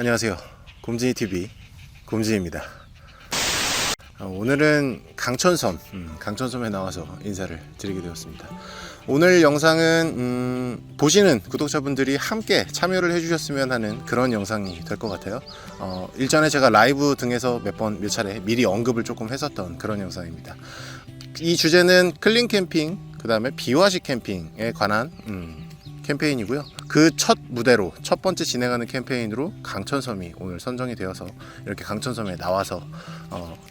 안녕하세요. 곰진이TV 곰진입니다. 오늘은 강천섬에 나와서 인사를 드리게 되었습니다. 오늘 영상은 보시는 구독자분들이 함께 참여를 해주셨으면 하는 그런 영상이 될 것 같아요. 일전에 제가 라이브 등에서 몇 차례 미리 언급을 조금 했었던 그런 영상입니다. 이 주제는 클린 캠핑, 그 다음에 비화식 캠핑에 관한 캠페인이고요. 그 첫 무대로 첫 번째 진행하는 캠페인으로 강천섬이 오늘 선정이 되어서 이렇게 강천섬에 나와서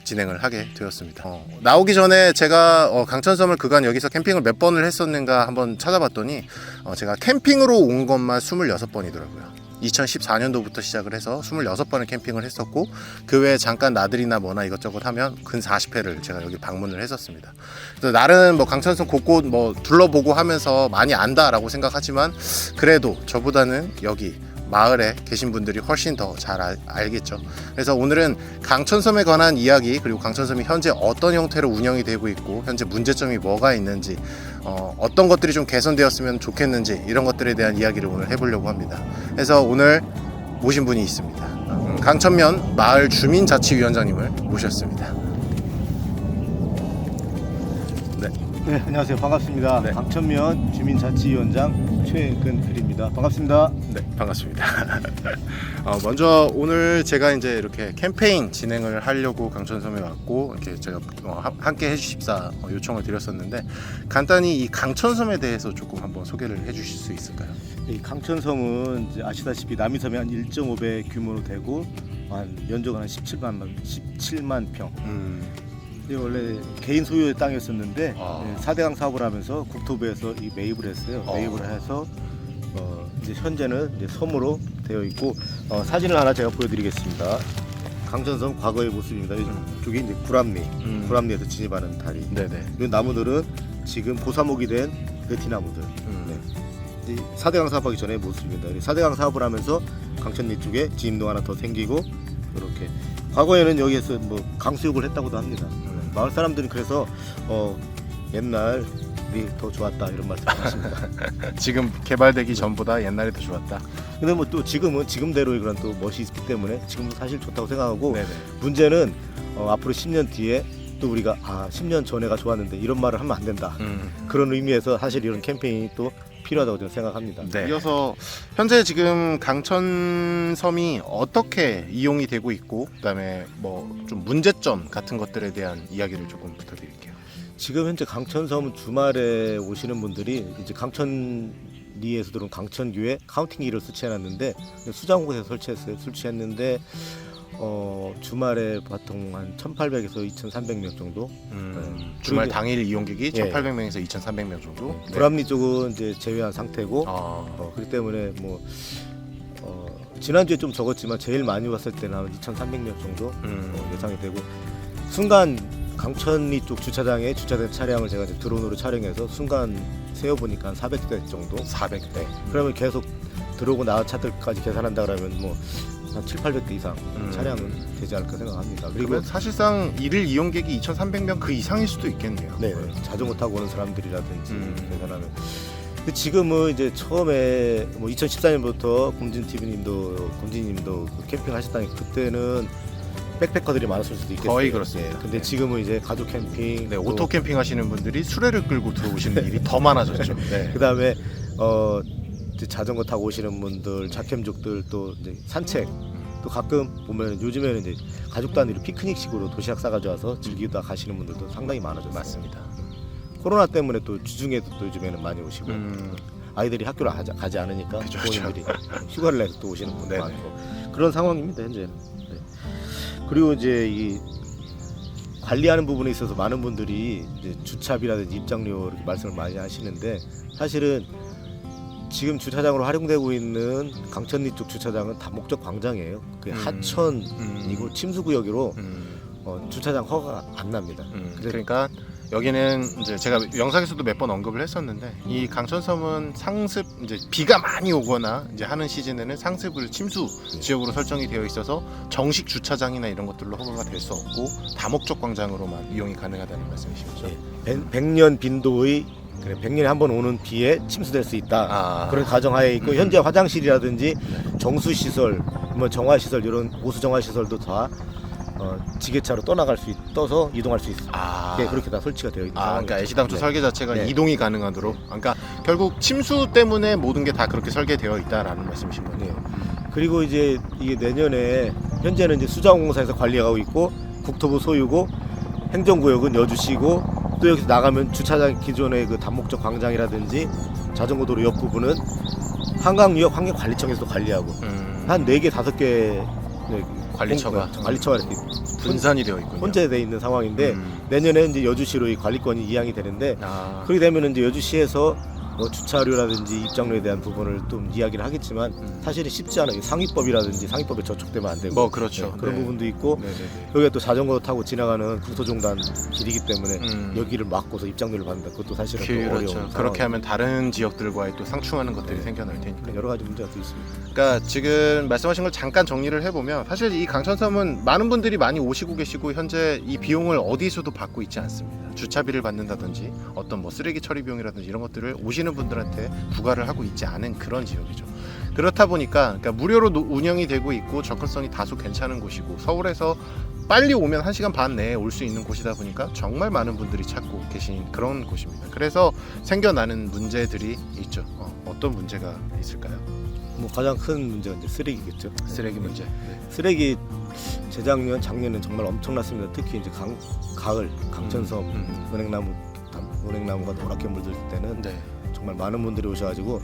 진행을 하게 되었습니다. 나오기 전에 제가 강천섬을 그간 여기서 캠핑을 몇 번을 했었는가 한번 찾아봤더니 제가 캠핑으로 온 것만 26번이더라고요. 2014년도부터 시작을 해서 26번을 캠핑을 했었고, 그 외에 잠깐 나들이나 뭐나 이것저것 하면 근 40회를 제가 여기 방문을 했었습니다. 그래서 나름 강천섬 곳곳 둘러보고 하면서 많이 안다라고 생각하지만, 그래도 저보다는 여기 마을에 계신 분들이 훨씬 더 잘 알겠죠. 그래서 오늘은 강천섬에 관한 이야기, 그리고 강천섬이 현재 어떤 형태로 운영이 되고 있고 현재 문제점이 뭐가 있는지, 어떤 것들이 좀 개선되었으면 좋겠는지, 이런 것들에 대한 이야기를 오늘 해보려고 합니다. 그래서 오늘 모신 분이 있습니다. 강천면 마을 주민자치위원장님을 모셨습니다. 네, 안녕하세요. 반갑습니다. 네. 강천면 주민자치위원장 최근필입니다. 반갑습니다. 네, 반갑습니다. 먼저 오늘 제가 이제 이렇게 캠페인 진행을 하려고 강천섬에 왔고, 이렇게 제가 함께 해주십사 요청을 드렸었는데, 간단히 이 강천섬에 대해서 조금 한번 소개를 해주실 수 있을까요? 이 강천섬은 이제 아시다시피 남이섬이 한 1.5배 규모로 되고 한 면적은 한 17만 평. 원래 개인 소유의 땅이었었는데 4대강 사업을 하면서 국토부에서 이 매입을 했어요. 매입을 해서 이제 현재는 이제 섬으로 되어 있고, 사진을 하나 제가 보여드리겠습니다. 강천섬 과거의 모습입니다. 이쪽이 이제 구람리에서 진입하는 다리. 네네. 이 나무들은 지금 고사목이 된 베티나무들. 네. 4대강 사업하기 전의 모습입니다. 4대강 사업을 하면서 강천리 쪽에 진입로 하나 더 생기고, 이렇게 과거에는 여기에서 강수욕을 했다고도 합니다. 마을 사람들은 그래서 옛날이 더 좋았다 이런 말씀을 하십니다. 지금 개발되기 전보다 옛날이 더 좋았다. 근데 또 지금은 지금대로의 그런 또 멋이 있기 때문에 지금도 사실 좋다고 생각하고, 네네. 문제는 앞으로 10년 뒤에 또 우리가 10년 전에가 좋았는데 이런 말을 하면 안 된다. 그런 의미에서 사실 이런 캠페인이 또 필요하다고 저는 생각합니다. 네. 이어서 현재 지금 강천섬이 어떻게 이용이 되고 있고, 그다음에 좀 문제점 같은 것들에 대한 이야기를 조금 부탁드릴게요. 지금 현재 강천섬은 주말에 오시는 분들이 이제 강천리에서 들어온 강천교에 카운팅기를 설치해놨는데, 수장곳에 설치했는데 주말에 보통 한 1,800에서 2,300명 정도. 주말 당일 이용객이 예. 1,800명에서 2,300명 정도. 네. 구람리 쪽은 이제 제외한 상태고, 그렇기 때문에 지난주에 좀 적었지만 제일 많이 왔을 때는 한 2,300명 정도 예상이 되고, 순간 강천리 쪽 주차장에 주차된 차량을 제가 이제 드론으로 촬영해서 순간 세어보니까 한 400대 정도. 400대. 그러면 계속 들어오고 나온 차들까지 계산한다 그러면 한 7,800대 이상 차량은 되지 않을까 생각합니다. 그리고 사실상 일일 이용객이 2,300명 그 이상일 수도 있겠네요. 네, 자전거 타고 오는 사람들이라든지 계산하면. 근데 지금은 이제 처음에 2014년부터 곰진님도 캠핑 하셨다니, 그때는 백패커들이 많았을 수도 있겠어요. 거의 그렇습니다. 네, 근데 지금은 이제 가족 캠핑, 네, 오토 캠핑 하시는 분들이 수레를 끌고 들어오시는 일이 더 많아졌죠. 네. 그다음에 이제 자전거 타고 오시는 분들, 자캠족들, 또 이제 산책, 또 가끔 보면 요즘에는 이제 가족 단위로 피크닉식으로 도시락 싸가지고 와서 즐기다 가시는 분들도 상당히 많아졌어요. 맞습니다. 코로나 때문에 또 주중에도 또 요즘에는 많이 오시고, 아이들이 학교를 가지 않으니까 그쵸, 부모님들이 휴가를 내서 또 오시는 분도 네네. 많고, 그런 상황입니다 현재는. 네. 그리고 이제 이 관리하는 부분에 있어서 많은 분들이 이제 주차비라든지 입장료 이렇게 말씀을 많이 하시는데, 사실은 지금 주차장으로 활용되고 있는 강천리 쪽 주차장은 다목적 광장이에요. 그 하천이고 침수구역으로 주차장 허가가 안 납니다. 그러니까 여기는 이제 제가 영상에서도 몇 번 언급을 했었는데, 이 강천섬은 상습, 이제 비가 많이 오거나 이제 하는 시즌에는 상습을 침수 지역으로 설정이 되어 있어서 정식 주차장이나 이런 것들로 허가가 될 수 없고 다목적 광장으로만 이용이 가능하다는 말씀이시죠? 네. 100년 빈도의 그래 100년에 한 번 오는 비에 침수될 수 있다. 아. 그런 가정하에 있고 현재 화장실이라든지 정수 시설, 뭐 정화 시설 이런 보수 정화 시설도 다 지게차로 떠서 이동할 수 있어. 아. 그렇게 다 설치가 되어 있는 상황이죠. 그러니까 애시당초 네. 설계 자체가 네. 이동이 가능하도록. 그러니까 결국 침수 때문에 모든 게 다 그렇게 설계되어 있다라는 말씀이신 거네요. 네. 그리고 이제 이게 내년에 현재는 이제 수자원공사에서 관리하고 있고 국토부 소유고 행정구역은 여주시고 또 여기서 나가면 주차장 기존의 그 다목적 광장이라든지 자전거도로 옆 부분은 한강유역 환경관리청에서도 관리하고 한 4개 5개 관리처가 관리처가 이렇게 분산이 되어 있군요. 혼재되어 있는 상황인데 내년에 이제 여주시로 이 관리권이 이양이 되는데 아. 그렇게 되면 이제 여주시에서 뭐 주차료라든지 입장료에 대한 부분을 좀 이야기를 하겠지만 사실은 쉽지 않아요. 상위법이라든지 상위법에 저촉되면 안 되고 뭐 그렇죠. 그런 네. 부분도 있고 네네네. 여기가 또 자전거 타고 지나가는 국토종단 길이기 때문에 여기를 막고서 입장료를 받는다. 그것도 사실은 또 어려운 그렇죠. 상황. 그렇게 하면 다른 지역들과의 또 상충하는 것들이 생겨날 테니까. 여러 가지 문제가 또 있습니다. 그러니까 지금 말씀하신 걸 잠깐 정리를 해보면 사실 이 강천섬은 많은 분들이 많이 오시고 계시고 현재 이 비용을 어디서도 받고 있지 않습니다. 주차비를 받는다든지 어떤 뭐 쓰레기 처리 비용이라든지 이런 것들을 오시는 분들한테 부과를 하고 있지 않은 그런 지역이죠. 그렇다 보니까 그러니까 무료로 운영이 되고 있고 접근성이 다소 괜찮은 곳이고 서울에서 빨리 오면 1시간 반 내에 올 수 있는 곳이다 보니까 정말 많은 분들이 찾고 계신 그런 곳입니다. 그래서 생겨나는 문제들이 있죠. 어떤 문제가 있을까요? 뭐 가장 큰 문제가 이제 쓰레기겠죠. 쓰레기 문제. 네. 쓰레기 재작년, 작년은 정말 엄청났습니다. 특히 이제 가을 강천섬 은행나무가 노랗게 물들 때는 네. 정말 많은 분들이 오셔가지고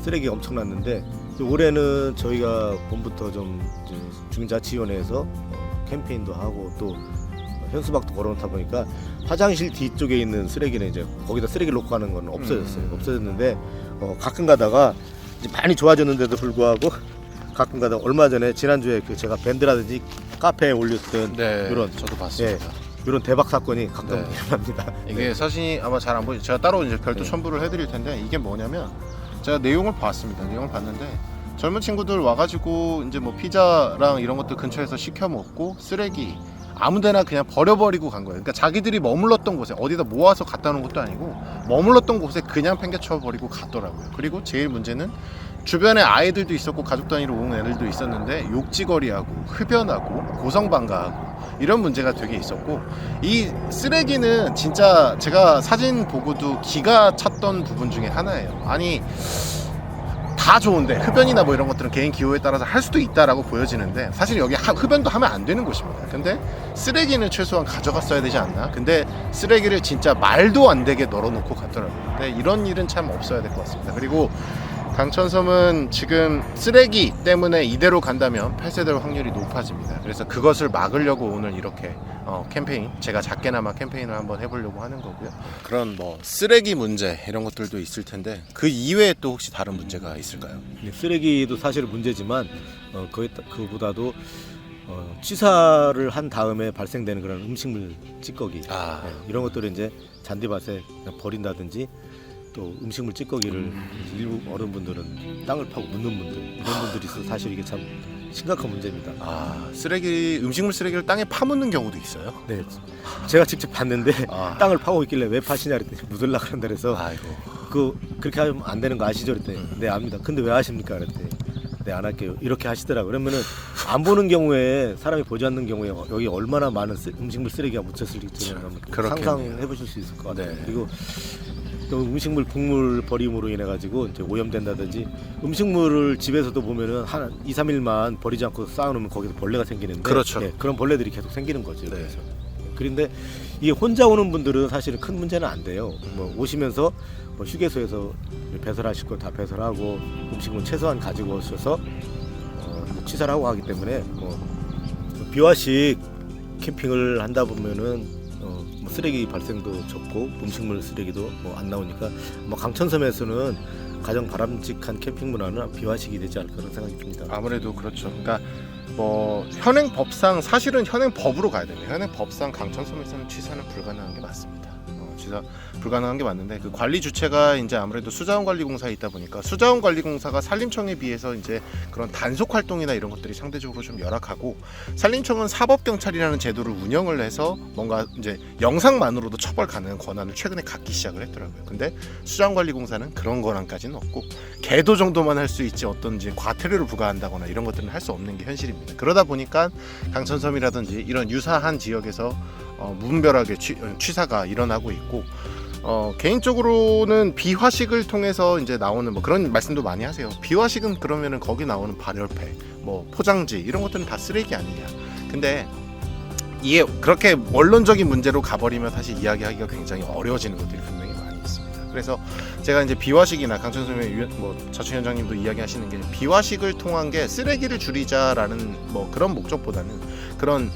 쓰레기가 엄청났는데 올해는 저희가 봄부터 좀 이제 중자치위원회에서 캠페인도 하고 또 현수막도 걸어놓다 보니까 화장실 뒤쪽에 있는 쓰레기는 이제 거기다 쓰레기를 놓고 가는 건 없어졌어요. 없어졌는데 가끔 가다가 이제 많이 좋아졌는데도 불구하고 가끔 가다가 얼마 전에 지난주에 그 제가 밴드라든지 카페에 올렸던 네. 이런 저도 봤습니다. 이런 대박 사건이 가끔 네. 일어납니다. 이게 사진이 아마 잘 안 보이죠. 제가 따로 이제 별도 첨부를 해드릴 텐데 이게 뭐냐면 제가 내용을 봤습니다. 내용을 봤는데 젊은 친구들 와가지고 이제 뭐 피자랑 이런 것들 근처에서 시켜 먹고 쓰레기 아무데나 그냥 버려버리고 간 거예요. 그러니까 자기들이 머물렀던 곳에 어디다 모아서 갖다 놓은 것도 아니고 머물렀던 곳에 그냥 팽개쳐 버리고 갔더라고요. 그리고 제일 문제는 주변에 아이들도 있었고 가족 단위로 온 애들도 있었는데 욕지거리하고 흡연하고 고성방가하고 이런 문제가 되게 있었고 이 쓰레기는 진짜 제가 사진 보고도 기가 찼던 부분 중에 하나예요. 아니 다 좋은데 흡연이나 뭐 이런 것들은 개인 기호에 따라서 할 수도 있다라고 보여지는데 사실 여기 흡연도 하면 안 되는 곳입니다. 근데 쓰레기는 최소한 가져갔어야 되지 않나? 근데 쓰레기를 진짜 말도 안 되게 널어놓고 갔더라고요. 근데 이런 일은 참 없어야 될 것 같습니다. 그리고 강천섬은 지금 쓰레기 때문에 이대로 간다면 폐쇄될 확률이 높아집니다. 그래서 그것을 막으려고 오늘 이렇게 캠페인, 제가 작게나마 캠페인을 한번 해보려고 하는 거고요. 그런 뭐 쓰레기 문제 이런 것들도 있을 텐데 그 이외에 또 혹시 다른 문제가 있을까요? 쓰레기도 사실은 문제지만 그보다도 취사를 한 다음에 발생되는 그런 음식물 찌꺼기 이런 것들을 이제 잔디밭에 버린다든지 또 음식물 찌꺼기를 일부 어른분들은 땅을 파고 묻는 분들 이런 분들이 있어 사실 이게 참 심각한 문제입니다. 음식물 쓰레기를 땅에 파묻는 경우도 있어요? 네, 제가 직접 봤는데 땅을 파고 있길래 왜 파시냐 그랬더니 묻으려고 그런다 그래서 그렇게 하면 안 되는 거 아시죠? 그랬더니 네 압니다. 근데 왜 하십니까? 그랬더니 네 안 할게요. 이렇게 하시더라고요. 그러면은 안 보는 경우에 사람이 보지 않는 경우에 여기 얼마나 많은 음식물 쓰레기가 묻혔을지 상상해 보실 수 있을 것 같아요. 네. 그리고 또 음식물 국물 버림으로 인해 가지고 이제 오염된다든지 음식물을 집에서도 보면은 한 2, 3일만 버리지 않고 쌓아놓으면 거기서 벌레가 생기는데 그렇죠. 그런 벌레들이 계속 생기는 거죠. 네. 그래서 그런데 이게 혼자 오는 분들은 사실은 큰 문제는 안 돼요. 뭐 오시면서 뭐 휴게소에서 배설하실 거 다 배설하고 음식물 최소한 가지고 오셔서 취사를 하고 하기 때문에 뭐 비화식 캠핑을 한다 보면은 뭐 쓰레기 발생도 적고 음식물 쓰레기도 뭐 안 나오니까 뭐 강천섬에서는 가장 바람직한 캠핑 문화는 비화식이 되지 않을까 그런 생각이 듭니다. 아무래도 그렇죠. 그러니까 뭐 현행법상 사실은 현행법으로 가야 됩니다. 현행법상 강천섬에서는 취사는 불가능한 게 맞습니다. 취사 불가능한 게 맞는데 그 관리 주체가 이제 아무래도 수자원관리공사에 있다 보니까 수자원관리공사가 산림청에 비해서 이제 그런 단속 활동이나 이런 것들이 상대적으로 좀 열악하고 산림청은 사법경찰이라는 제도를 운영을 해서 뭔가 이제 영상만으로도 처벌 가능한 권한을 최근에 갖기 시작을 했더라고요. 근데 수자원관리공사는 그런 권한까지는 없고 계도 정도만 할 수 있지 어떤 이제 과태료를 부과한다거나 이런 것들은 할 수 없는 게 현실입니다. 그러다 보니까 강천섬이라든지 이런 유사한 지역에서 무분별하게 취사가 일어나고 있고 개인적으로는 비화식을 통해서 이제 나오는 뭐 그런 말씀도 많이 하세요. 비화식은 그러면은 거기 나오는 발열패, 뭐 포장지 이런 것들은 다 쓰레기 아니냐. 근데 이게 그렇게 원론적인 문제로 가버리면 사실 이야기하기가 굉장히 어려워지는 것들이 분명히 많이 있습니다. 그래서 제가 이제 비화식이나 강천섬의 뭐 자춘위원장님도 이야기하시는 게 비화식을 통한 게 쓰레기를 줄이자라는 뭐 그런 목적보다는 그런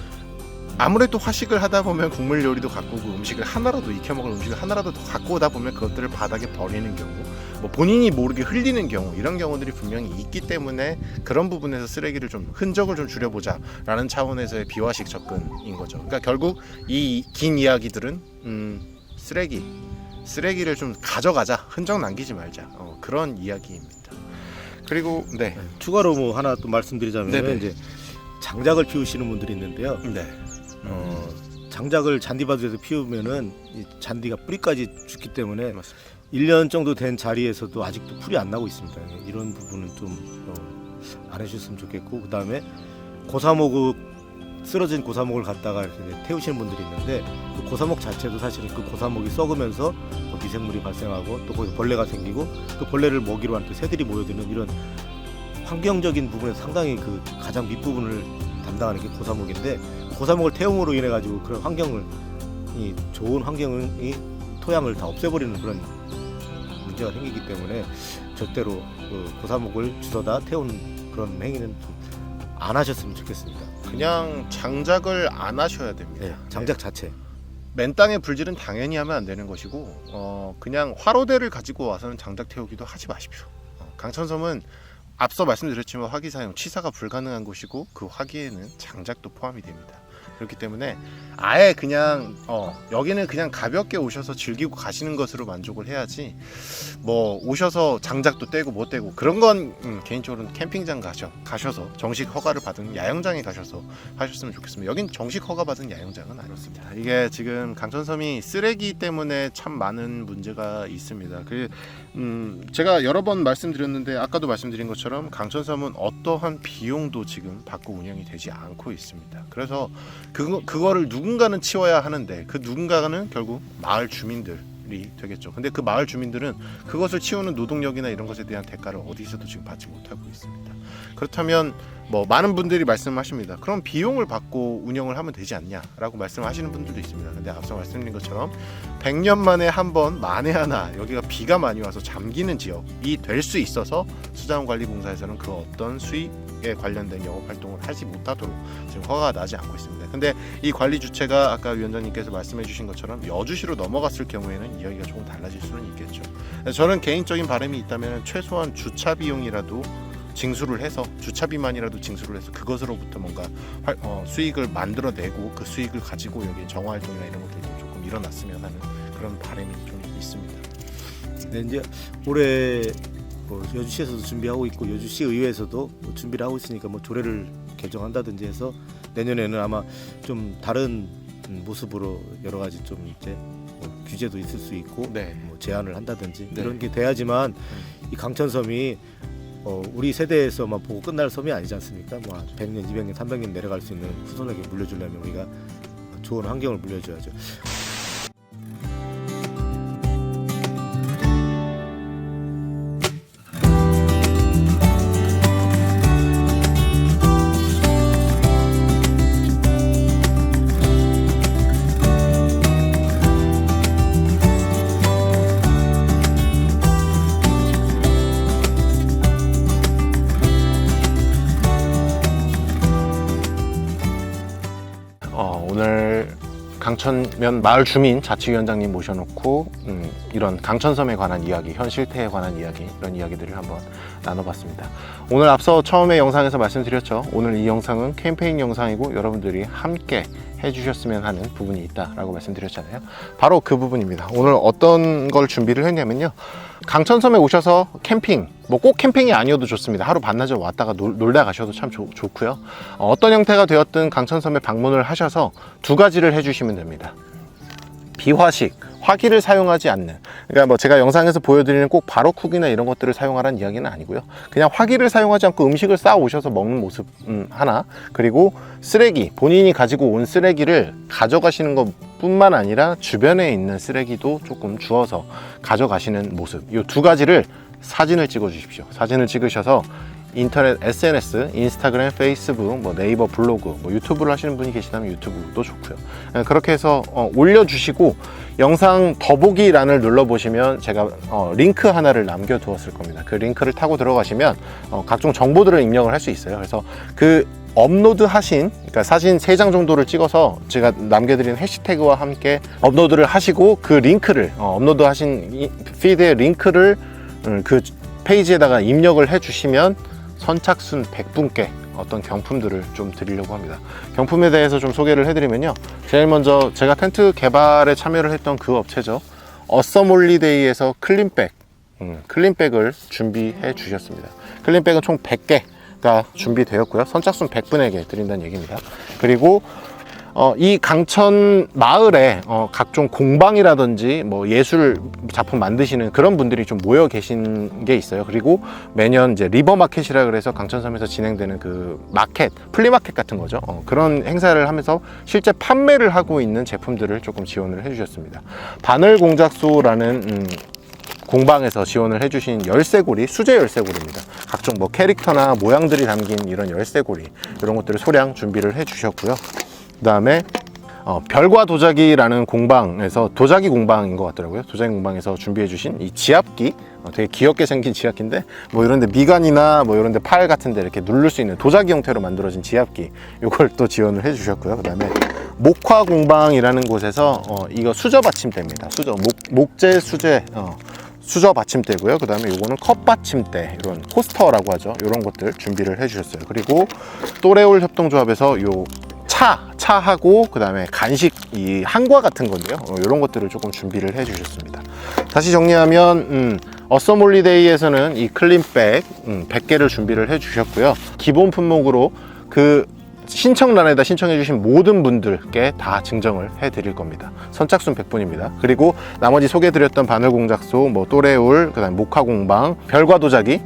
아무래도 화식을 하다 보면 국물 요리도 갖고 오고 음식을 하나라도 익혀 먹을 음식을 하나라도 더 갖고 오다 보면 그것들을 바닥에 버리는 경우, 뭐 본인이 모르게 흘리는 경우 이런 경우들이 분명히 있기 때문에 그런 부분에서 쓰레기를 좀 흔적을 좀 줄여보자라는 차원에서의 비화식 접근인 거죠. 그러니까 결국 이 긴 이야기들은 쓰레기를 좀 가져가자, 흔적 남기지 말자 그런 이야기입니다. 그리고 네 추가로 뭐 하나 또 말씀드리자면 네네. 이제 장작을 피우시는 분들이 있는데요. 네. 장작을 잔디밭에서 피우면은 이 잔디가 뿌리까지 죽기 때문에 맞습니다. 1년 정도 된 자리에서도 아직도 풀이 안 나고 있습니다. 이런 부분은 좀 안 해주셨으면 좋겠고, 그 다음에 쓰러진 고사목을 갖다가 이렇게 태우시는 분들이 있는데 그 고사목 자체도 사실은 그 고사목이 썩으면서 미생물이 발생하고 또 거기서 벌레가 생기고 그 벌레를 먹이로 하는 새들이 모여드는 이런 환경적인 부분에서 상당히 그 가장 밑부분을 담당하는 게 고사목인데 고사목을 태움으로 인해 가지고 그런 좋은 환경이 토양을 다 없애버리는 그런 문제가 생기기 때문에 절대로 그 고사목을 주워다 태우는 그런 행위는 좀 안 하셨으면 좋겠습니다. 그냥 장작을 안 하셔야 됩니다. 네, 장작 자체. 맨 땅에 불질은 당연히 하면 안 되는 것이고 그냥 화로대를 가지고 와서는 장작 태우기도 하지 마십시오. 강천섬은 앞서 말씀드렸지만 화기 사용 취사가 불가능한 곳이고 그 화기에는 장작도 포함이 됩니다. 그렇기 때문에 아예 그냥 여기는 그냥 가볍게 오셔서 즐기고 가시는 것으로 만족을 해야지 뭐 오셔서 장작도 떼고 뭐 떼고 그런 건 개인적으로는 캠핑장 가셔서 정식 허가를 받은 야영장에 가셔서 하셨으면 좋겠습니다. 여긴 정식 허가 받은 야영장은 아니었습니다. 이게 지금 강천섬이 쓰레기 때문에 참 많은 문제가 있습니다. 제가 여러 번 말씀드렸는데 아까도 말씀드린 것처럼 강천섬은 어떠한 비용도 지금 받고 운영이 되지 않고 있습니다. 그래서 그거를 누군가는 치워야 하는데 그 누군가는 결국 마을 주민들이 되겠죠. 근데 그 마을 주민들은 그것을 치우는 노동력이나 이런 것에 대한 대가를 어디서도 지금 받지 못하고 있습니다. 그렇다면 뭐 많은 분들이 말씀하십니다. 그럼 비용을 받고 운영을 하면 되지 않냐라고 말씀하시는 분들도 있습니다. 근데 앞서 말씀드린 것처럼 100년 만에 한 번 만에 하나 여기가 비가 많이 와서 잠기는 지역이 될 수 있어서 수자원관리공사에서는 그 어떤 수익에 관련된 영업 활동을 하지 못하도록 지금 허가가 나지 않고 있습니다. 근데 이 관리 주체가 아까 위원장님께서 말씀해 주신 것처럼 여주시로 넘어갔을 경우에는 이야기가 조금 달라질 수는 있겠죠. 저는 개인적인 바람이 있다면 최소한 주차 비용이라도 징수를 해서 주차비만이라도 징수를 해서 그것으로부터 뭔가 수익을 만들어내고 그 수익을 가지고 여기 정화활동이나 이런 것들이 좀 조금 일어났으면 하는 그런 바람이 좀 있습니다. 네, 이제 올해 여주시에서도 준비하고 있고 여주시 의회에서도 준비를 하고 있으니까 조례를 개정한다든지 해서 내년에는 아마 좀 다른 모습으로 여러 가지 좀 이제 규제도 있을 수 있고 네. 제한을 한다든지 네. 그런 게 돼야지만 이 강천섬이 우리 세대에서만 보고 끝날 섬이 아니지 않습니까? 100년, 200년, 300년 내려갈 수 있는 후손에게 물려주려면 우리가 좋은 환경을 물려줘야죠. 오늘 강천면 마을 주민 자치위원장님 모셔놓고 이런 강천섬에 관한 이야기, 현 실태에 관한 이야기, 이런 이야기들을 한번 나눠봤습니다. 오늘 앞서 처음에 영상에서 말씀드렸죠. 오늘 이 영상은 캠페인 영상이고 여러분들이 함께 해주셨으면 하는 부분이 있다라고 말씀드렸잖아요. 바로 그 부분입니다. 오늘 어떤 걸 준비를 했냐면요, 강천섬에 오셔서 캠핑, 뭐 꼭 캠핑이 아니어도 좋습니다. 하루 반나절 왔다가 놀다 가셔도 참 좋고요. 어떤 형태가 되었든 강천섬에 방문을 하셔서 두 가지를 해주시면 됩니다. 비화식, 화기를 사용하지 않는, 그러니까 뭐 제가 영상에서 보여드리는 꼭 바로쿡이나 이런 것들을 사용하라는 이야기는 아니고요. 그냥 화기를 사용하지 않고 음식을 쌓아 오셔서 먹는 모습 하나, 그리고 쓰레기, 본인이 가지고 온 쓰레기를 가져가시는 것 뿐만 아니라 주변에 있는 쓰레기도 조금 주워서 가져가시는 모습, 이 두 가지를 사진을 찍어 주십시오. 사진을 찍으셔서 인터넷 SNS, 인스타그램, 페이스북, 뭐 네이버 블로그, 뭐 유튜브를 하시는 분이 계시다면 유튜브도 좋고요. 그렇게 해서 올려주시고 영상 더보기란을 눌러보시면 제가 링크 하나를 남겨두었을 겁니다. 그 링크를 타고 들어가시면 각종 정보들을 입력을 할 수 있어요. 그래서 그 업로드 하신, 그러니까 사진 3장 정도를 찍어서 제가 남겨드린 해시태그와 함께 업로드를 하시고 그 링크를 업로드 하신 피드의 링크를 그 페이지에다가 입력을 해주시면 선착순 100분께 어떤 경품들을 좀 드리려고 합니다. 경품에 대해서 좀 소개를 해드리면요, 제일 먼저 제가 텐트 개발에 참여를 했던 그 업체죠, 어썸홀리데이에서 클린백을 준비해 주셨습니다. 클린백은 총 100개가 준비되었고요, 선착순 100분에게 드린다는 얘기입니다. 그리고 이 강천 마을에 각종 공방이라든지 뭐 예술 작품 만드시는 그런 분들이 좀 모여 계신 게 있어요. 그리고 매년 이제 리버 마켓이라 그래서 강천섬에서 진행되는 그 마켓, 플리마켓 같은 거죠. 그런 행사를 하면서 실제 판매를 하고 있는 제품들을 조금 지원을 해주셨습니다. 바늘 공작소라는 공방에서 지원을 해주신 열쇠고리, 수제 열쇠고리입니다. 각종 뭐 캐릭터나 모양들이 담긴 이런 열쇠고리, 이런 것들을 소량 준비를 해주셨고요. 그 다음에 별과 도자기라는 공방에서, 도자기 공방인 것 같더라고요. 도자기 공방에서 준비해 주신 이 지압기, 되게 귀엽게 생긴 지압기인데 뭐 이런데 미간이나 뭐 이런데 팔 같은데 이렇게 누를 수 있는 도자기 형태로 만들어진 지압기, 이걸 또 지원을 해 주셨고요. 그 다음에 목화 공방이라는 곳에서 이거 수저 받침대입니다. 수저, 목재 수제 수저 받침대고요. 그 다음에 요거는 컵 받침대, 이런 코스터라고 하죠. 이런 것들 준비를 해 주셨어요. 그리고 또레올 협동조합에서 요 차하고 그 다음에 간식, 이 한과 같은 건데요, 이런 것들을 조금 준비를 해 주셨습니다. 다시 정리하면 어썸홀리데이에서는 이 클린백 100개를 준비를 해 주셨고요. 기본 품목으로 그 신청란에다 신청해 주신 모든 분들께 다 증정을 해 드릴 겁니다. 선착순 100분입니다. 그리고 나머지 소개해 드렸던 바늘공작소, 뭐 또레울, 그 다음에 목화공방, 별과 도자기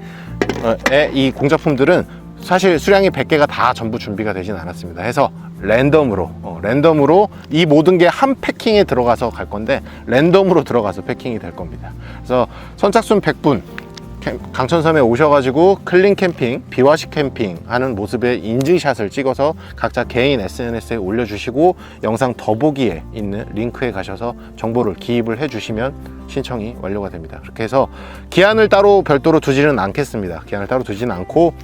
이 공작품들은 사실 수량이 100개가 다 전부 준비가 되진 않았습니다. 해서 랜덤으로 이 모든 게 한 패킹에 들어가서 갈 건데 랜덤으로 들어가서 패킹이 될 겁니다. 그래서 선착순 100분 강천섬에 오셔가지고 클린 캠핑, 비화식 캠핑 하는 모습의 인증샷을 찍어서 각자 개인 SNS에 올려주시고 영상 더보기에 있는 링크에 가셔서 정보를 기입을 해주시면 신청이 완료가 됩니다. 그렇게 해서 기한을 따로 별도로 두지는 않겠습니다. 기한을 따로 두지는 않고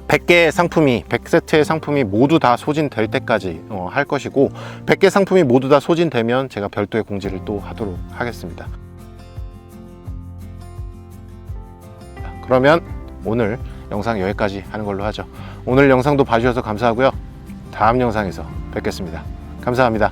100개의 상품이, 100세트의 상품이 모두 다 소진될 때까지 할 것이고, 100개 상품이 모두 다 소진되면 제가 별도의 공지를 또 하도록 하겠습니다. 그러면 오늘 영상 여기까지 하는 걸로 하죠. 오늘 영상도 봐주셔서 감사하고요. 다음 영상에서 뵙겠습니다. 감사합니다.